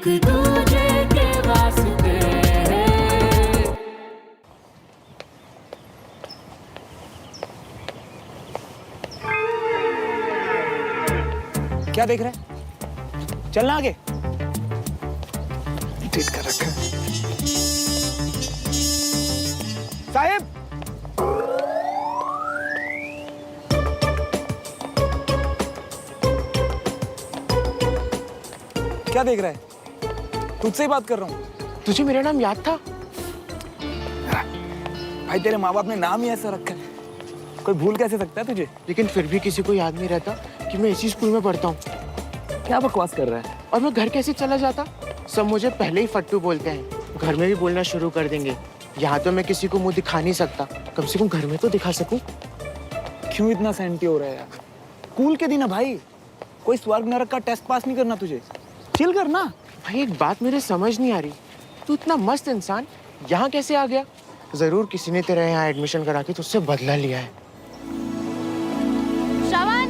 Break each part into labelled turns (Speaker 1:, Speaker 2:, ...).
Speaker 1: एक दूजे के वास्ते।
Speaker 2: क्या देख रहे हैं? चलना आगे। ठीक कर रखा है साहिब। क्या देख रहा है? तुझसे ही बात कर रहा हूँ।
Speaker 3: तुझे मेरा नाम याद था?
Speaker 2: भाई तेरे माँ बाप ने नाम ही ऐसा रखा है, कोई भूल कैसे सकता है तुझे?
Speaker 3: लेकिन फिर भी किसी को याद नहीं रहता कि मैं इसी स्कूल में पढ़ता हूँ।
Speaker 2: क्या बकवास कर रहा है?
Speaker 3: और मैं घर कैसे चला जाता? सब मुझे पहले ही फट्टू बोलते हैं, घर में भी बोलना शुरू कर देंगे। यहाँ तो मैं किसी को मुंह दिखा नहीं सकता, कम से कम घर में तो दिखा सकूं।
Speaker 2: क्यों इतना सेंटी हो रहा है यार? स्कूल के दिन है भाई, कोई स्वर्ग नरक का टेस्ट पास नहीं करना तुझे। चिल करना।
Speaker 3: भाई एक बात मेरे समझ नहीं आ रही, तू इतना मस्त इंसान यहाँ कैसे आ गया? जरूर किसी ने तेरा यहाँ एडमिशन करा के तुझसे बदला लिया है।
Speaker 4: श्रवण,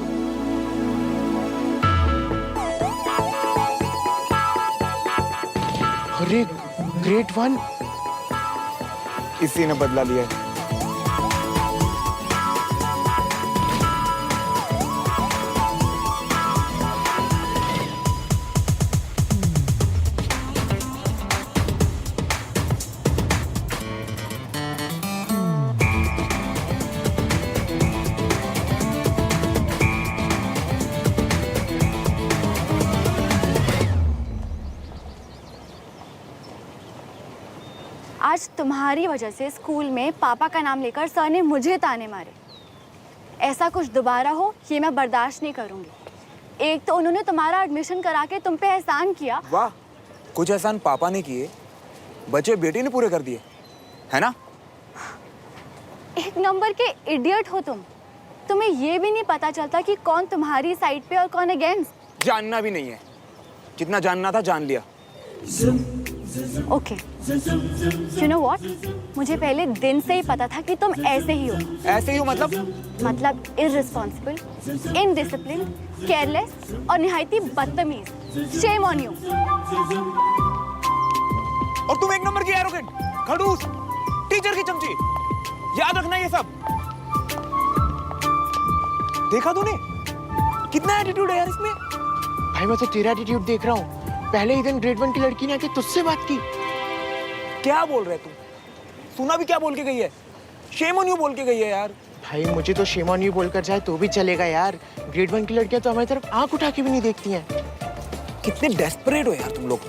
Speaker 3: अरे ग्रेड 1
Speaker 2: इसी ने बदला लिया है।
Speaker 4: आज तुम्हारी वजह से स्कूल में पापा का नाम लेकर सर ने मुझे ताने मारे। ऐसा कुछ दोबारा हो ये मैं बर्दाश्त नहीं करूंगी। एक तो उन्होंने तुम्हारा एडमिशन करा के तुम पे एहसान किया।
Speaker 2: वाह, कुछ एहसान पापा ने किए, बच्चे बेटी ने पूरे कर दिए, है ना?
Speaker 4: एक नंबर के इडियट हो तुम। तुम्हें ये भी नहीं पता चलता कि कौन तुम्हारी साइड पे और कौन अगेंस्ट।
Speaker 2: जानना भी नहीं है, जितना जानना था जान लिया।
Speaker 4: ओके, यू नो व्हाट, मुझे पहले दिन से ही पता था कि तुम ऐसे ही हो।
Speaker 2: ऐसे ही हो
Speaker 4: मतलब इररिस्पॉन्सिबल, इनडिसिप्लिन, केयरलेस और निहायती बदतमीज। Shame on you.
Speaker 2: और तुम एक नंबर की एरोगेंट, खड़ूस, टीचर की चमची। याद रखना ये सब। देखा तूने कितना एटीट्यूड है यार इसमें।
Speaker 3: भाई मैं तो तेरा एटीट्यूड देख रहा हूँ। पहले ही दिन ग्रेड 1 की लड़की ने आके तुझसे बात की।
Speaker 2: क्या बोल रहे तुम? सुना भी क्या बोल के गई है? शेम ऑन यू बोल के गई है यार।
Speaker 3: भाई मुझे तो शेम ऑन यू बोलकर जाए तो भी चलेगा यार। ग्रेड 1 की लड़कियां तो हमारी तरफ आंख उठा के भी नहीं देखती हैं।
Speaker 2: कितने डेस्परेट हो यार तुम लोग।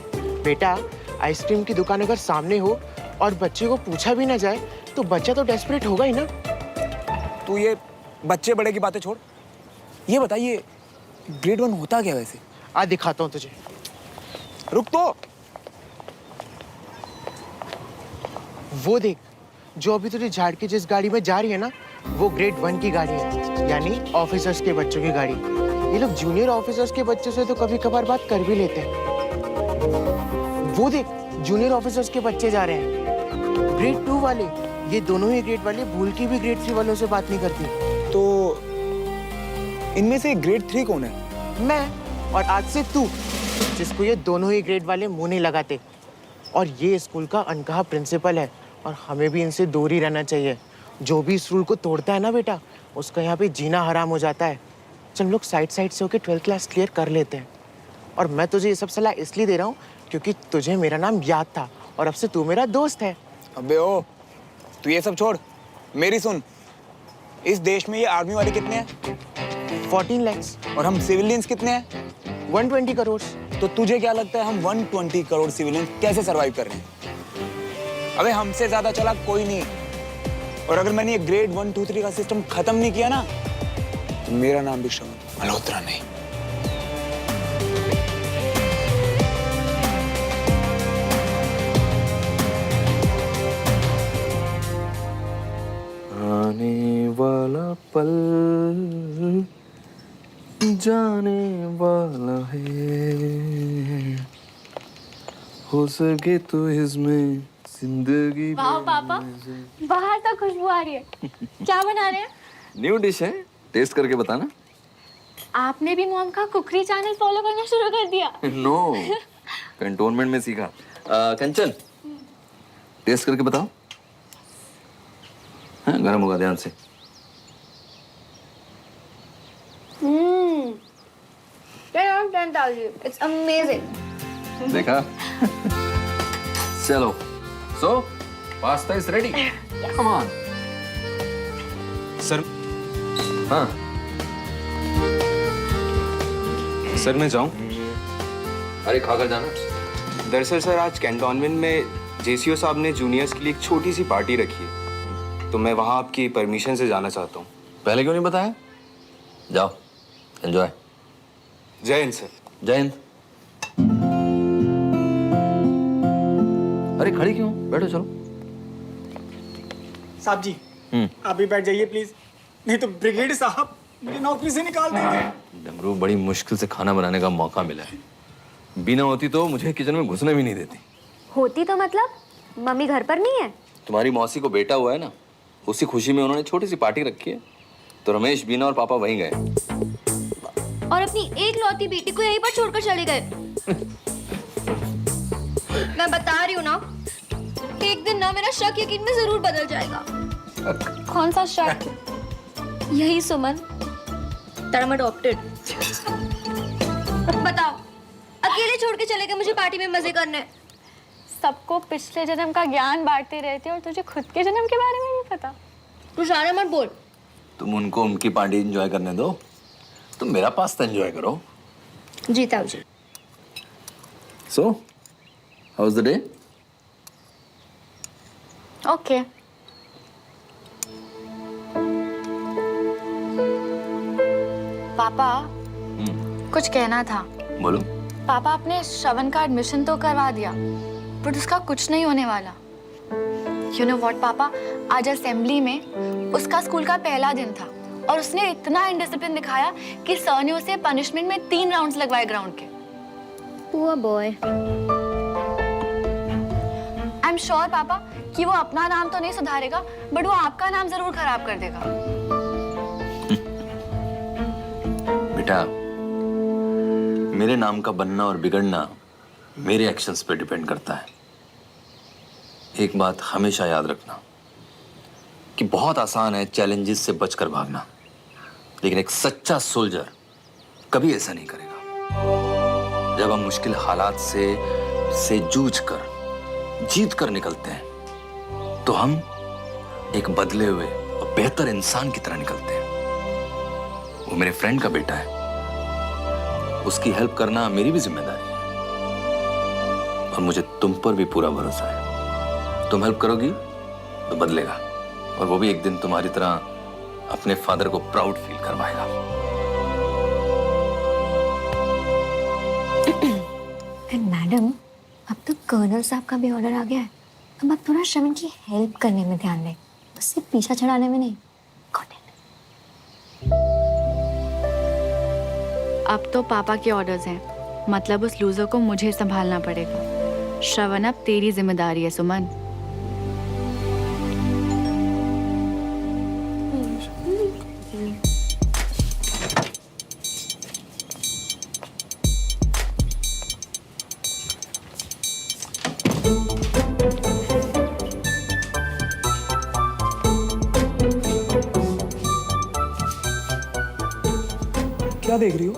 Speaker 3: बेटा, आइसक्रीम की दुकान अगर सामने हो और बच्चे को पूछा भी ना जाए तो बच्चा तो डेस्परेट होगा ही ना।
Speaker 2: तू ये बच्चे बड़े की बातें छोड़, ये बताइए ग्रेड 1 होता क्या वैसे?
Speaker 3: आज दिखाता हूँ तुझे।
Speaker 2: रुक तो।
Speaker 3: वो देख, जो अभी तुझे झाड़ के जिस गाड़ी में जा रही है ना, वो ग्रेड 1 की गाड़ी है, यानी ऑफिसर्स के बच्चों की गाड़ी। ये लोग जूनियर ऑफिसर्स के बच्चों से तो कभी कभार बात कर भी लेते हैं। वो देख, जूनियर ऑफिसर्स के बच्चे जा रहे हैं। ग्रेड 2 वाले, ये दोनों ही ग्रेड वाले भूल के भी ग्रेड 3 वालों से बात नहीं करती।
Speaker 2: तो इनमें से ग्रेड 3 कौन है?
Speaker 3: मैं, और आज से तू, जिसको ये दोनों ही ग्रेड वाले मुंह नहीं लगाते। और ये स्कूल का अनकहा प्रिंसिपल है और हमें भी इनसे दूर ही रहना चाहिए। जो भी इस रूल को तोड़ता है ना बेटा, उसका यहाँ पे जीना हराम हो जाता है। चल लोग साइड से होके 12th क्लास क्लियर कर लेते हैं। और मैं तुझे ये सब सलाह इसलिए दे रहा हूँ क्योंकि तुझे मेरा नाम याद था और अब से तू मेरा दोस्त है।
Speaker 2: अबे ओ, तू ये सब छोड़, मेरी सुन। इस देश में ये आर्मी वाले कितने हैं?
Speaker 3: 14 lakhs।
Speaker 2: और हम सिविलियंस कितने हैं?
Speaker 3: 120 करोड़।
Speaker 2: तो तुझे क्या लगता है हम 120 करोड़ सिविलियंस कैसे सरवाइव कर रहे हैं? अबे हमसे ज्यादा चालाक कोई नहीं। और अगर मैंने ये ग्रेड 1, 2, 3 का सिस्टम खत्म नहीं किया ना, तो मेरा नाम भी श्रवण मल्होत्रा नहीं।
Speaker 5: आने वाला पल जाने वाला है, हो सके तो इसमें जिंदगी।
Speaker 4: वाह पापा, बाहर तक खुशबू आ रही है। क्या बना रहे हैं?
Speaker 5: न्यू डिश है, टेस्ट करके बताना।
Speaker 4: आपने भी मॉम का कुकरी चैनल फॉलो करना शुरू कर दिया?
Speaker 5: नो कंटोनमेंट में सीखा। कंचन, टेस्ट करके बताओ। हाँ, गर्म होगा, ध्यान से।
Speaker 4: 10 out of 10 ताजी। It's amazing.
Speaker 5: देखा? चलो, so pasta is ready. Come on.
Speaker 2: Sir
Speaker 5: हाँ,
Speaker 2: सर मैं जाऊं?
Speaker 5: अरे खाकर जाना।
Speaker 6: दरअसल सर आज कैंटोनमेंट में जेसीओ साहब ने जूनियर्स के लिए एक छोटी सी पार्टी रखी है, तो मैं वहाँ आपकी परमिशन से जाना चाहता हूँ।
Speaker 5: पहले क्यों नहीं बताया? जाओ, एंजॉय।
Speaker 6: जय हिंद सर।
Speaker 5: जय हिंद। अरे खड़ी क्यों? बैठो, चलो।
Speaker 7: साहब जी आप भी बैठ जाइए प्लीज, नहीं तो ब्रिगेड साहब मुझे नौकरी से निकाल देंगे।
Speaker 5: डमरू, बड़ी मुश्किल से खाना बनाने का मौका मिला है। बिना होती तो मुझे किचन में घुसने भी नहीं देती।
Speaker 4: होती तो मतलब मम्मी घर पर नहीं है?
Speaker 5: तुम्हारी मौसी को बेटा हुआ है ना, उसी खुशी में उन्होंने छोटी सी पार्टी रखी है, तो रमेश, बीना और पापा वहीं गए।
Speaker 4: और अपनी एक लौती बेटी को यहीं पर छोड़कर चले गए। मैं बता रही हूँ ना, एक दिन ना मेरा शक यकीन में जरूर बदल जाएगा। कौन सा शक? यही सुमन, that I'm adopted। बताओ, अकेले छोड़ के चले गए मुझे पार्टी में मजे करने।
Speaker 8: सबको पिछले जन्म का ज्ञान बांटते रहते और तुझे खुद के जन्म के बारे में नहीं पता।
Speaker 4: तू सारा मत बोल।
Speaker 5: तुम उनको उनकी पार्टी एंजॉय करने दो, तुम मेरा पास्ता एंजॉय करो।
Speaker 4: जी ताऊ जी।
Speaker 5: So how was the day?
Speaker 8: Okay. पापा, कुछ कहना था।
Speaker 5: बोलो।
Speaker 8: पापा, आपने श्रवण का एडमिशन तो करवा दिया, बट उसका कुछ नहीं होने वाला। यू नो व्हाट पापा, आज असेंबली में उसका स्कूल का पहला दिन था और उसने इतना इनडिसिप्लिन दिखाया कि सर ने उसे पनिशमेंट में 3 राउंड्स लगवाए ग्राउंड के।
Speaker 4: Poor boy.
Speaker 8: I am sure पापा कि वो अपना नाम तो नहीं सुधारेगा, बट वो आपका नाम जरूर खराब कर देगा।
Speaker 5: बेटा, मेरे नाम का बनना और बिगड़ना मेरे एक्शंस पे डिपेंड करता है। एक बात हमेशा याद रखना कि बहुत आसान है चैलेंजेस से बचकर भागना, लेकिन एक सच्चा सोल्जर कभी ऐसा नहीं करेगा। जब हम मुश्किल हालात से जूझ कर जीत कर निकलते हैं, तो हम एक बदले हुए और बेहतर इंसान की तरह निकलते हैं। वो मेरे फ्रेंड का बेटा है, उसकी हेल्प करना मेरी भी जिम्मेदारी है और मुझे तुम पर भी पूरा भरोसा है। तुम हेल्प करोगी तो बदलेगा, और वो भी एक दिन तुम्हारी तरह अपने फादर को प्राउड फील करवाएगा।
Speaker 9: मैडम, अब तो कर्नल साहब का भी ऑर्डर आ गया है। अब आप थोड़ा श्रवण की हेल्प करने में ध्यान दें, बस सिर्फ पीछा चढ़ाने में नहीं। Got it?
Speaker 8: अब तो पापा के ऑर्डर्स हैं, मतलब उस लूजर को मुझे संभालना पड़ेगा। श्रवण, अब तेरी जिम्मेदारी है सुमन।
Speaker 2: क्या देख रही हो?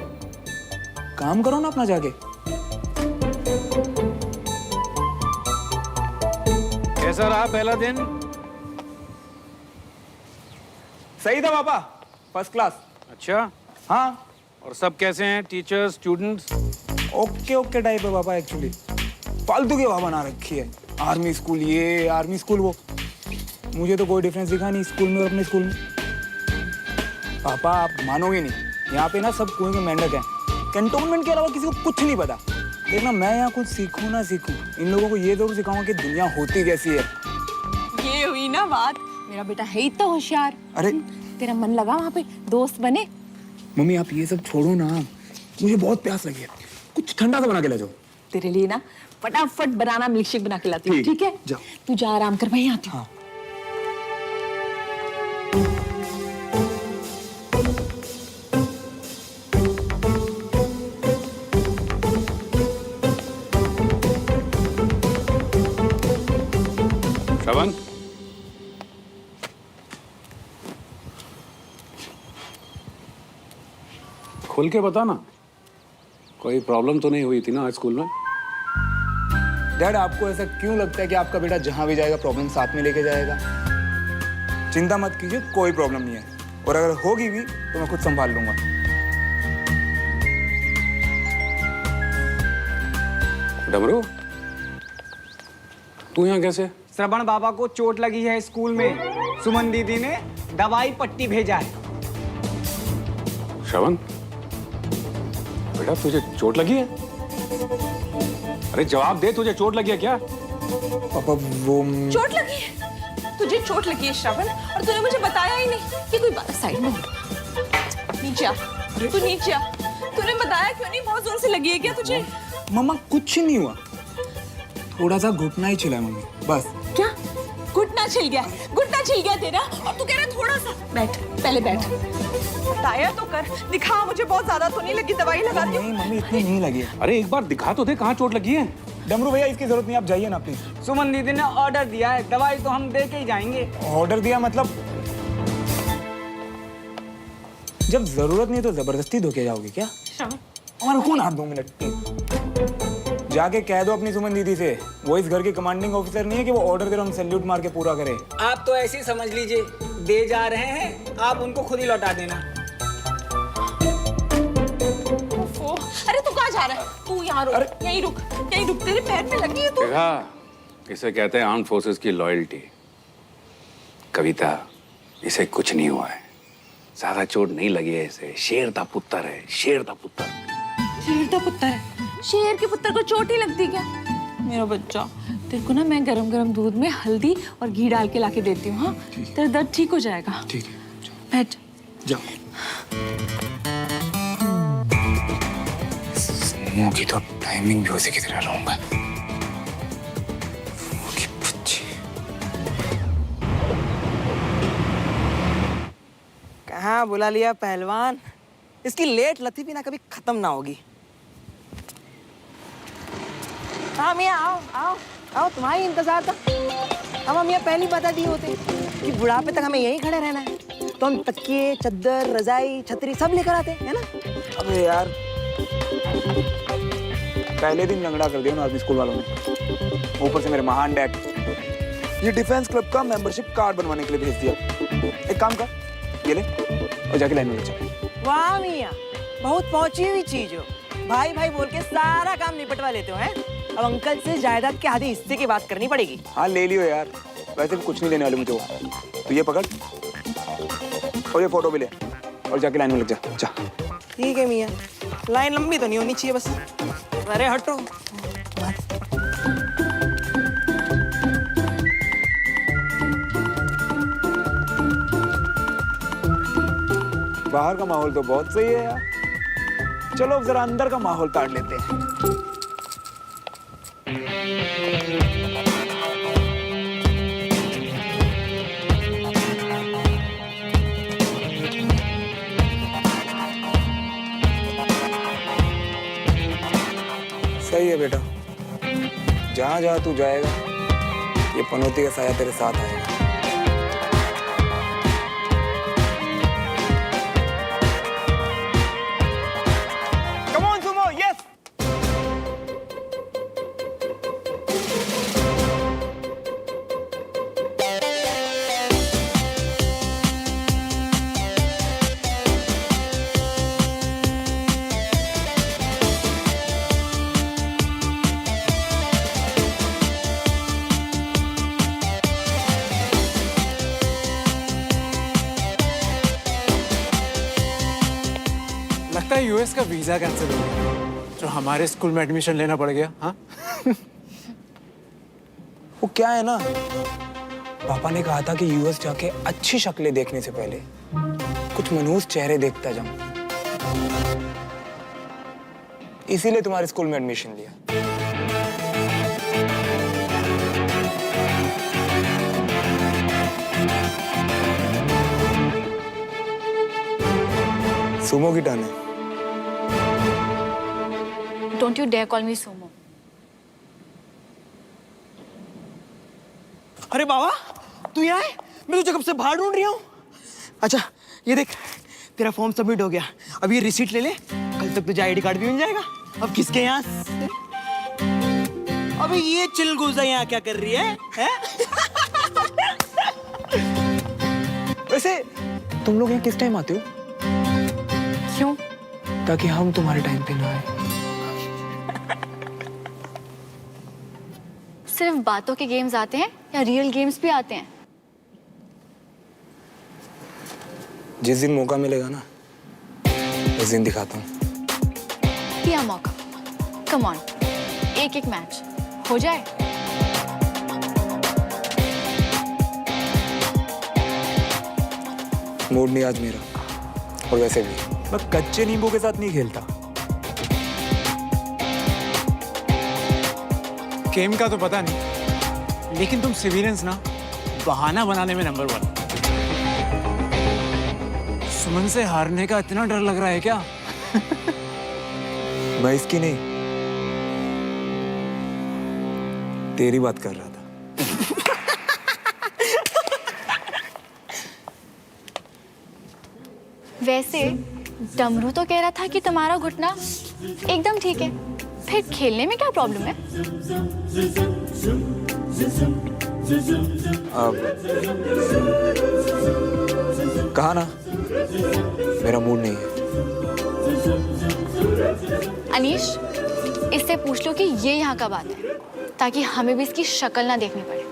Speaker 2: काम करो ना अपना जाके।
Speaker 10: कैसा रहा पहला दिन?
Speaker 2: सही था पापा, फर्स्ट क्लास।
Speaker 10: अच्छा,
Speaker 2: हाँ,
Speaker 10: और सब कैसे हैं? Teachers, students?
Speaker 2: Okay okay type है पापा। एक्चुअली फालतू की हवा बना रखी है, आर्मी स्कूल ये, आर्मी स्कूल वो। मुझे तो कोई डिफरेंस दिखा नहीं स्कूल में और अपने स्कूल में। पापा आप मानोगे नहीं, यहाँ पे ना सब कुएं के मेंढक हैं। कैंटोनमेंट के अलावा किसी को कुछ नहीं पता। देखना, मैं यहाँ कुछ सीखूं ना सीखूं, इन लोगों को ये जरूर सिखाऊंगा कि दुनिया होती कैसी है।
Speaker 11: ये हुई ना बात। मेरा बेटा है ही तो होशियार।
Speaker 2: अरे
Speaker 11: तेरा मन लगा वहाँ पे, दोस्त बने।
Speaker 2: मम्मी आप ये सब छोड़ो ना, मुझे बहुत प्यास लगी है, कुछ ठंडा सा बना के ले जाओ।
Speaker 11: तेरे लिए ना फटाफट बनाना मिल्कशेक बना के लाती हूँ, ठीक है?
Speaker 2: जाओ।
Speaker 11: तू जा आराम कर, वहीं आती हूँ।
Speaker 2: हाँ।
Speaker 10: श्रवण, खोल के बता ना, कोई प्रॉब्लम तो नहीं हुई थी ना आज स्कूल में?
Speaker 2: डैड, आपको ऐसा क्यों लगता है कि आपका बेटा जहां भी जाएगा प्रॉब्लम साथ में लेके जाएगा? चिंता मत कीजिए, कोई प्रॉब्लम नहीं है, और अगर होगी भी तो मैं खुद संभाल लूंगा।
Speaker 10: डमरू, तू यहाँ कैसे?
Speaker 7: श्रवण बाबा को चोट लगी है स्कूल में, सुमन दीदी ने दवाई पट्टी भेजा है।
Speaker 10: श्रवण, बेटा तुझे चोट लगी है? अरे जवाब दे, तुझे चोट लगी है क्या?
Speaker 2: पापा वो
Speaker 11: चोट लगी है? तुझे चोट लगी है श्रवण, और तूने मुझे बताया ही नहीं कि कोई बात। साइड में नीचे आ, तू नीचे आ। तूने बताया क्यों नहीं? बहुत जोर से लगी है क्या तुझे?
Speaker 2: मम्मा कुछ नहीं हुआ, थोड़ा सा घुटना ही छिला मम्मी, बस।
Speaker 11: क्या घुटना छिल गया? घुटना छिल गया तेरा, और तू कह रहा है थोड़ा सा? बैठ, पहले बैठ, बताया तो कर, दिखा मुझे। बहुत ज्यादा तो नहीं लगी? दवाई लगा दी?
Speaker 2: नहीं मम्मी, इतनी नहीं लगी है।
Speaker 10: अरे एक बार दिखा तो दे, कहाँ चोट लगी है?
Speaker 2: डमरू भैया, इसकी जरूरत नहीं, आप जाइए ना प्लीज।
Speaker 7: सुमन दीदी ने ऑर्डर दिया है, दवाई तो हम दे के ही जाएंगे।
Speaker 2: ऑर्डर दिया मतलब? जब जरूरत नहीं तो जबरदस्ती धोके जाओगे क्या? हमारा कौन हाथ 2 मिनट जाके कह दो अपनी सुमन दीदी से, वो इस घर के कमांडिंग ऑफिसर नहीं है कि वो ऑर्डर दे रहा हम सैल्यूट मार के पूरा करे।
Speaker 7: आप तो ऐसे ही समझ लीजिए, दे जा रहे हैं, आप उनको खुद ही लौटा देना।
Speaker 11: अरे तू कहाँ जा रहा है? तू यहाँ रुक, यहीं रुक, यहीं रुक, तेरे पैर में लगी है तू।
Speaker 10: देखा, इसे कहते हैं आर्म्ड फोर्सेस की लॉयल्टी। कविता, इसे कुछ नहीं हुआ है, ज्यादा चोट नहीं लगी है इसे। शेर का पुत्र है, शेर का पुत्र।
Speaker 11: शेर का पुत्र है? शेर के पुत्र को चोट ही लगती क्या? मेरा बच्चा, तेरे को ना मैं गरम गरम दूध में हल्दी और घी डाल के लाके देती हूँ। हाँ, तेरा दर्द ठीक हो जाएगा।
Speaker 2: ठीक है,
Speaker 11: बैठ
Speaker 2: जाओ। मुंह की तो टाइमिंग भी उसी की तरह रहूंगा।
Speaker 3: कहाँ बुला लिया पहलवान? इसकी लेट लतीफी ना कभी खत्म ना होगी। हाँ मियाँ, आओ आओ आओ, तुम्हारी इंतजार था। हम मियाँ पहले ही बता दिए होते कि बुढ़ापे तक हमें यहीं खड़े रहना है, तो हम तकिए, चद्दर, रजाई, छतरी सब लेकर आते हैं, है ना?
Speaker 2: अबे यार, पहले दिन लंगड़ा कर दिया ना आर्मी स्कूल वालों ने, ऊपर से मेरे महान डैड ये डिफेंस क्लब का मेंबरशिप कार्ड बनवाने के लिए भेज दिया। एक काम कर, ये ले और जाके लाइन में चल।
Speaker 3: वाह मियाँ, बहुत पहुंची हुई चीज हो। भाई भाई बोल के सारा काम निपटवा लेते हो, हैं? अब अंकल से जायदाद के आधे हिस्से की बात करनी पड़ेगी।
Speaker 2: हाँ ले लियो यार, वैसे भी कुछ नहीं देने वाले मुझे वो। तो ये पकड़ और ये फोटो भी ले और जाके लाइन में लग जा। जा।
Speaker 3: ठीक है मियाँ, लाइन लंबी तो नहीं होनी चाहिए बस। अरे हटो।
Speaker 2: बाहर का माहौल तो बहुत सही है यार, चलो जरा अंदर का माहौल ताड़ लेते हैं। सही है बेटा, जहां जहां तू जाएगा ये पनौती का साया तेरे साथ आएगा।
Speaker 12: लगता है यूएस का वीजा कैंसिल हो गया, जो हमारे स्कूल में एडमिशन लेना पड़ गया। हाँ
Speaker 2: वो क्या है ना, पापा ने कहा था कि यूएस जाके अच्छी शक्लें देखने से पहले कुछ मनहूस चेहरे देखता जाऊं, इसीलिए तुम्हारे स्कूल में एडमिशन लिया। सुमो की टर्न है।
Speaker 8: Don't you dare call me Sumo.
Speaker 3: अरे बाबा, तू यहाँ है? मैं तुझे कब से बाहर ढूंढ रहा हूँ। अच्छा, ये देख, तेरा फॉर्म सबमिट हो गया। अब ये रिसीट ले ले, कल तक तुझे आईडी कार्ड भी मिल जाएगा। अब किसके यहाँ से? अबे ये चिलगोजा यहाँ क्या कर रही है?
Speaker 2: वैसे तुम लोग यहाँ किस टाइम आते हो?
Speaker 8: क्यों?
Speaker 2: ताकि हम तुम्हारे टाइम पे ना आए।
Speaker 8: सिर्फ बातों के गेम्स आते हैं या रियल गेम्स भी आते हैं?
Speaker 2: जिस दिन मौका मिलेगा ना, उस दिन दिखाता हूँ।
Speaker 8: दिया मौका। कम ऑन, एक मैच हो जाए।
Speaker 2: मूड नहीं आज मेरा, और वैसे भी मैं कच्चे नींबू के साथ नहीं खेलता।
Speaker 12: गेम का तो पता नहीं, लेकिन तुम सिविलियंस ना बहाना बनाने में नंबर 1। सुमन से हारने का इतना डर लग रहा है क्या?
Speaker 2: मैं इसकी नहीं, तेरी बात कर रहा था।
Speaker 8: वैसे डमरू तो कह रहा था कि तुम्हारा घुटना एकदम ठीक है, फिर खेलने में क्या प्रॉब्लम है?
Speaker 2: अब कहा ना, मेरा मूड नहीं है।
Speaker 8: अनीश, इससे पूछ लो कि ये यहाँ का बात है, ताकि हमें भी इसकी शक्ल ना देखनी पड़े।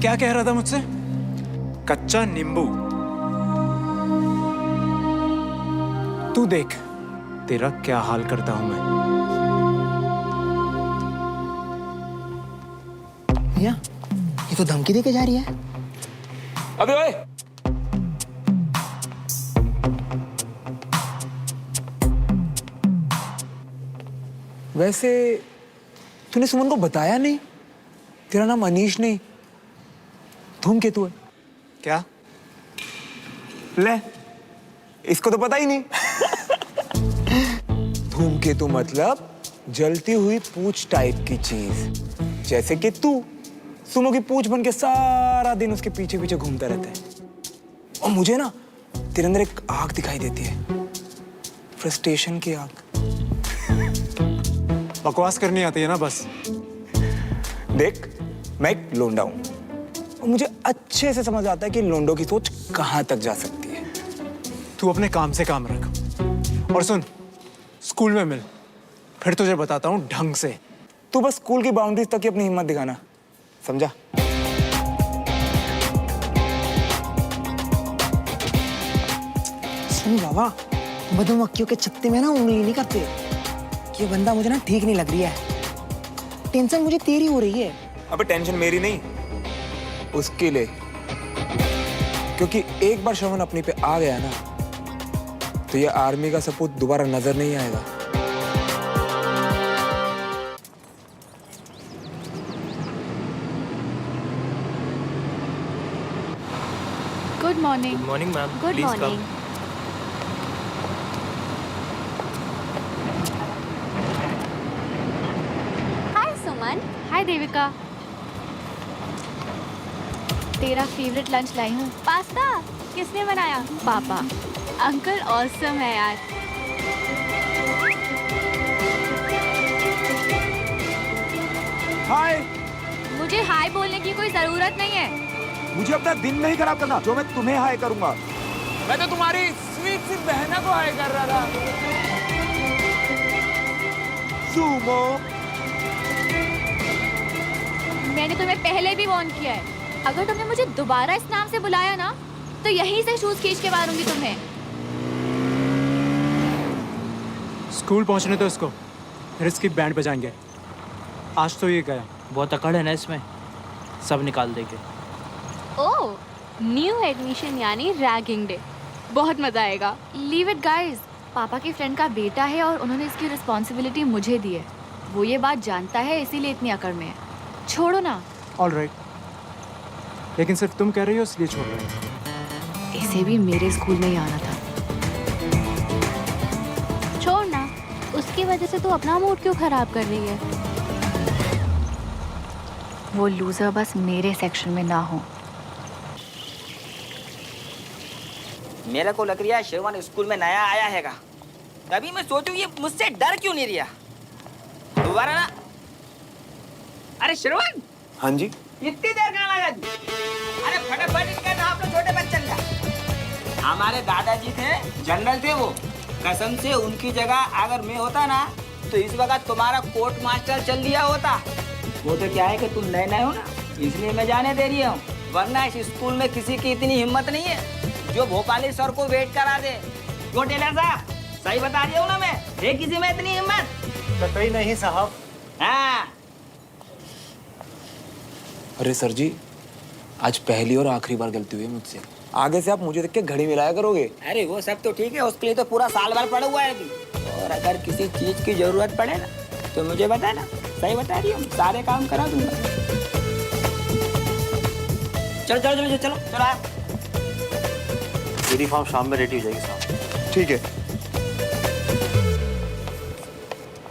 Speaker 12: क्या कह रहा था मुझसे? कच्चा नींबू। तू देख तेरा क्या हाल करता हूं मैं।
Speaker 3: भैया, ये तो धमकी देके जा रही है।
Speaker 2: अबे ओए, वैसे तूने सुमन को बताया नहीं? तेरा नाम अनीश नहीं, धूमकेतु है।
Speaker 12: क्या?
Speaker 2: ले, इसको तो पता ही नहीं। धूमकेतु मतलब जलती हुई पूंछ टाइप की चीज, जैसे कि तू सुमो की पूंछ बन के सारा दिन उसके पीछे पीछे घूमता रहता है। और मुझे ना तेरे अंदर एक आग दिखाई देती है, फ्रस्ट्रेशन की आग।
Speaker 12: बकवास करनी आती है ना बस।
Speaker 2: देख, मैं एक लोंडा हूं और मुझे अच्छे से समझ आता है कि लोंडों की सोच कहां तक जा सकती है।
Speaker 12: तू अपने काम से काम रख। और सुन, स्कूल में मिल, फिर तुझे बताता हूँ ढंग से।
Speaker 2: तू बस स्कूल की बाउंड्रीज तक ही अपनी हिम्मत दिखाना, समझा?
Speaker 3: सुन बाबा, मधुमक्खियों के छत्ते में ना उंगली नहीं करते। ये बंदा मुझे ना ठीक नहीं लग रही है। टेंशन मुझे तेरी हो रही है।
Speaker 2: अबे टेंशन मेरी नहीं, उसके लिए। क्योंकि एक बार श्रवण अपनी पे आ गया ना, तो ये आर्मी का सपूत दोबारा नजर नहीं आएगा।
Speaker 8: Good morning.
Speaker 3: Morning ma'am.
Speaker 9: Good morning. Hi Suman.
Speaker 8: Hi Devika, तेरा फेवरेट लंच लाई हूँ।
Speaker 9: पास्ता किसने बनाया?
Speaker 8: पापा।
Speaker 9: अंकल ऑसम है यार।
Speaker 2: हाय।
Speaker 9: मुझे हाय बोलने की कोई जरूरत नहीं है।
Speaker 2: मुझे अपना दिन नहीं खराब करना, जो मैं तुम्हें हाय करूंगा। मैं तो तुम्हारी स्वीट सी बहना को हाय कर रहा था। सुमो,
Speaker 9: मैंने तुम्हें पहले भी वार्न किया है, अगर तुमने मुझे दोबारा इस नाम से बुलाया ना, तो यहीं से शूज खींच के मारूंगी तुम्हें।
Speaker 12: स्कूल पहुंचने दो इसको, फिर इसकी बैंड बजाएंगे। आज तो ये गया।
Speaker 13: बहुत अकड़ है ना इसमें, सब निकाल देंगे।
Speaker 9: ओह, न्यू एडमिशन यानी रैगिंग डे, बहुत मजा आएगा।
Speaker 8: लीव इट गाइस, पापा की फ्रेंड का बेटा है और उन्होंने इसकी रिस्पॉन्सिबिलिटी मुझे दी है। वो ये बात जानता है, इसीलिए इतनी अकड़ में है। छोड़ो ना।
Speaker 12: ऑल राइट, लेकिन सिर्फ तुम कह रही हो इसलिए छोड़ रहे हो।
Speaker 8: इसे भी मेरे स्कूल में ही आना था।
Speaker 9: छोड़ ना, उस
Speaker 8: वजह से तू अपना मूड क्यों खराब कर रही है? वो लूजर बस मेरे सेक्शन में ना हो।
Speaker 14: मेरे को लग रहा है श्रवण स्कूल में नया आया हैगा, तभी मैं सोचूं ये मुझसे डर क्यों नहीं रहा। दोबारा ना। अरे श्रवण।
Speaker 2: हाँ जी।
Speaker 14: इतनी देर कहाँ लगा जी? अरे फटाफट इनका नाम लो, छोटे बच्चन का। हमारे दादाजी थे, जनरल थे वो। कसम से उनकी जगह अगर मैं होता ना तो इस वक्त तुम्हारा कोर्ट मास्टर चल दिया होता। वो तो क्या है कि तुम नए नए हो ना, इसलिए मैं जाने दे रही हूँ, वरना इस स्कूल में किसी की इतनी हिम्मत नहीं है जो भोपाली सर को वेट करा दे। क्यों टेलर साहब, सही बता रही हूँ ना मैं? है किसी में इतनी हिम्मत?
Speaker 3: कतई नहीं साहब।
Speaker 14: हाँ।
Speaker 2: अरे सर जी, आज पहली और आखिरी बार गलती हुई है मुझसे। आगे से आप मुझे देख के घड़ी मिलाया करोगे।
Speaker 14: अरे वो सब तो ठीक है, उसके लिए तो पूरा साल भर पड़ा हुआ है अभी। और अगर किसी चीज की जरूरत पड़े ना तो मुझे बता ना, सही बता रही हूँ, सारे काम करा दूंगा। चलो चलो चलो चलो चलो आप।
Speaker 3: यूनिफॉर्म शाम में रेडी हो जाएगी साहब।
Speaker 2: ठीक है।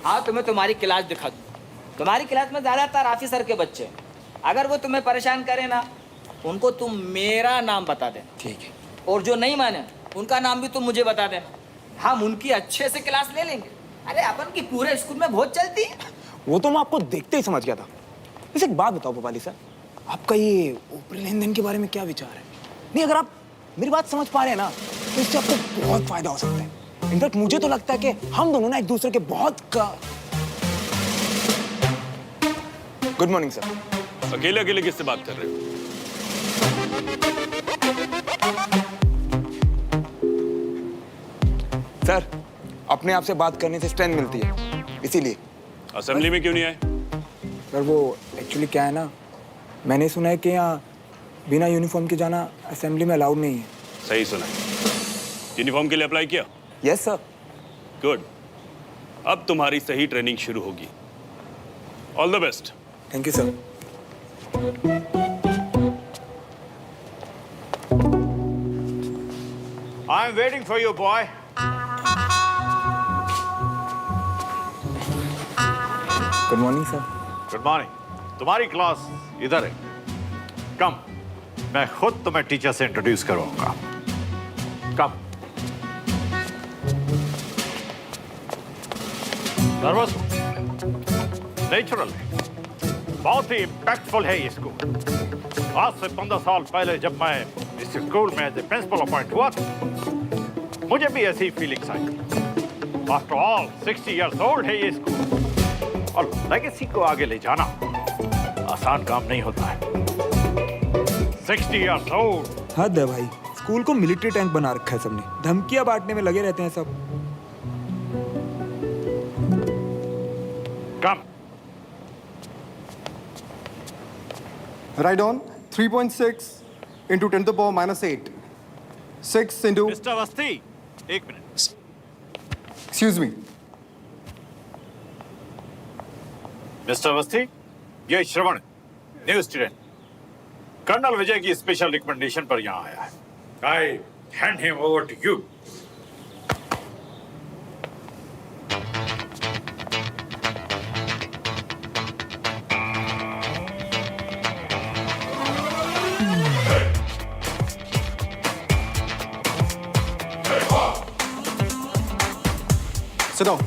Speaker 14: हाँ, तुम्हें तुम्हारी क्लास दिखा दूँ। तुम्हारी क्लास में ज्यादातर आफिस सर के बच्चे हैं। अगर वो तुम्हें परेशान करे ना, उनको तुम मेरा नाम बता देना।
Speaker 2: ठीक है।
Speaker 14: और जो नहीं माने उनका नाम भी तुम मुझे बता देना। हम उनकी अच्छे से क्लास ले लेंगे। अरे अपन की पूरे स्कूल में बहुत चलती है।
Speaker 2: वो तो मैं आपको देखते ही समझ गया था। वैसे एक बात बताओ भोपाली सर, आपका ये ऊपरी लेन देन के बारे में क्या विचार है? नहीं, अगर आप मेरी बात समझ पा रहे हैं ना तो इससे आपको बहुत फायदा हो सकता है। इनफैक्ट मुझे तो लगता है कि हम दोनों ना एक दूसरे के बहुत गुड मॉर्निंग सर।
Speaker 15: अकेले अकेले किससे बात कर रहे हो?
Speaker 2: सर, अपने आप से बात करने से स्ट्रेंथ मिलती है, इसीलिए।
Speaker 15: असेंबली में क्यों नहीं आए?
Speaker 2: सर वो एक्चुअली क्या है ना, मैंने सुना है कि यहाँ बिना यूनिफॉर्म के जाना असेंबली में अलाउड नहीं है।
Speaker 15: सही सुना। यूनिफॉर्म के लिए अप्लाई किया?
Speaker 2: Yes sir.
Speaker 15: गुड। अब तुम्हारी सही ट्रेनिंग शुरू होगी। All the best.
Speaker 2: Thank you sir.
Speaker 16: I am waiting for you boy.
Speaker 2: Good morning sir.
Speaker 16: Good morning. तुम्हारी क्लास इधर है। कम, मैं खुद तुम्हें टीचर से इंट्रोड्यूस करूंगा। कम। नर्वस हो? नेचुरल है, बहुत ही इम्पैक्टफुल है ये स्कूल। आज से 15 साल पहले जब मैं इस स्कूल में एज ए प्रिंसिपल अपॉइंट हुआ था, मुझे भी ऐसी फीलिंग्स आई। आफ्टर ऑल 60 इयर्स ओल्ड है ये स्कूल, और लेगेसी को आगे ले जाना आसान काम नहीं होता है। 60 इयर्स ओल्ड।
Speaker 2: हद है भाई, स्कूल को मिलिट्री टैंक बना रखा है सबने। धमकियां बांटने में लगे रहते हैं सब।
Speaker 16: कम।
Speaker 17: Write on 3.6 into 10 to the power minus 8. 6 into...
Speaker 16: mister Awasthi, एक minute.
Speaker 17: Excuse me.
Speaker 16: Mister Awasthi, ये Shravan, new student, colonel Vijay की स्पेशल रिकमेंडेशन पर यहाँ आया है। I hand him over to you.
Speaker 17: Sit down.